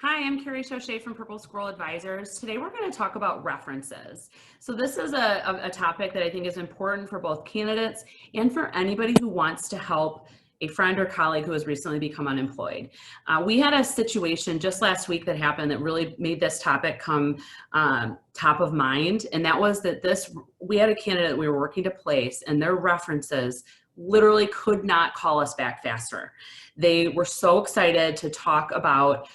Hi, I'm Carrie from Purple Squirrel Advisors. Today we're going to talk about references. So this is a topic that I think is important for both candidates and for anybody who wants to help a friend or colleague who has recently become unemployed. We had a situation just last week that happened that really made this topic come top of mind, and that was that we had a candidate we were working to place, and their references literally could not call us back faster. They were so excited to talk about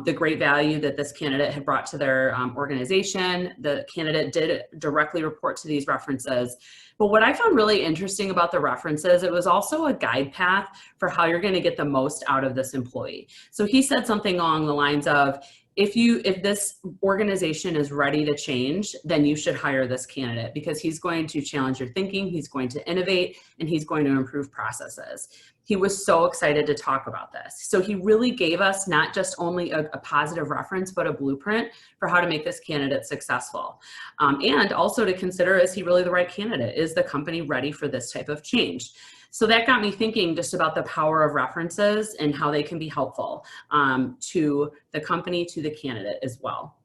the great value that this candidate had brought to their organization. The candidate did directly report to these references. But what I found really interesting about the references, it was also a guide path for how you're going to get the most out of this employee. So he said something along the lines of, if this organization is ready to change, then you should hire this candidate because he's going to challenge your thinking, he's going to innovate, and he's going to improve processes. He was so excited to talk about this. So he really gave us not just only a positive reference, but a blueprint for how to make this candidate successful. And also to consider, is he really the right candidate? Is the company ready for this type of change? So that got me thinking just about the power of references and how they can be helpful to the company, to the candidate as well.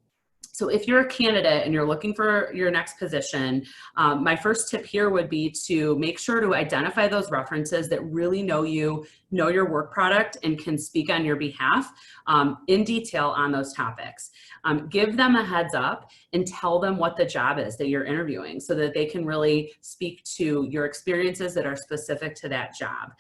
So if you're a candidate and you're looking for your next position, my first tip here would be to make sure to identify those references that really know you, know your work product, and can speak on your behalf in detail on those topics. Give them a heads up and tell them what the job is that you're interviewing so that they can really speak to your experiences that are specific to that job.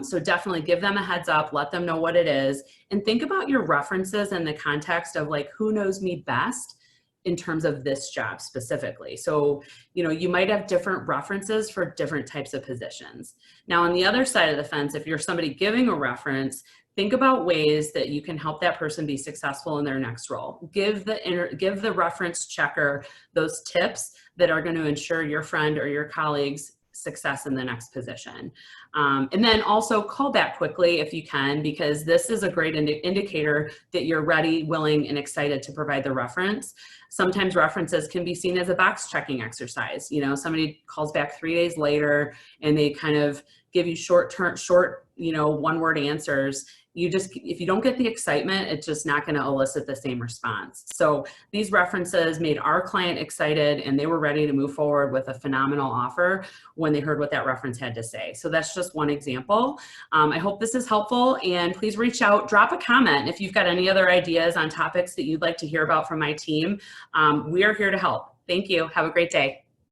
So definitely give them a heads up, let them know what it is, and think about your references in the context of like, who knows me best in terms of this job specifically. So, you might have different references for different types of positions. Now, on the other side of the fence, if you're somebody giving a reference, think about ways that you can help that person be successful in their next role. Give the reference checker those tips that are going to ensure your friend or your colleagues success in the next position. And then also call back quickly if you can, because this is a great indicator that you're ready, willing, and excited to provide the reference. Sometimes references can be seen as a box checking exercise. Somebody calls back 3 days later and they kind of give you short, one-word answers. If you don't get the excitement, it's just not going to elicit the same response. So these references made our client excited and they were ready to move forward with a phenomenal offer when they heard what that reference had to say. So that's just one example. I hope this is helpful, and please reach out, drop a comment if you've got any other ideas on topics that you'd like to hear about from my team. We are here to help. Thank you. Have a great day.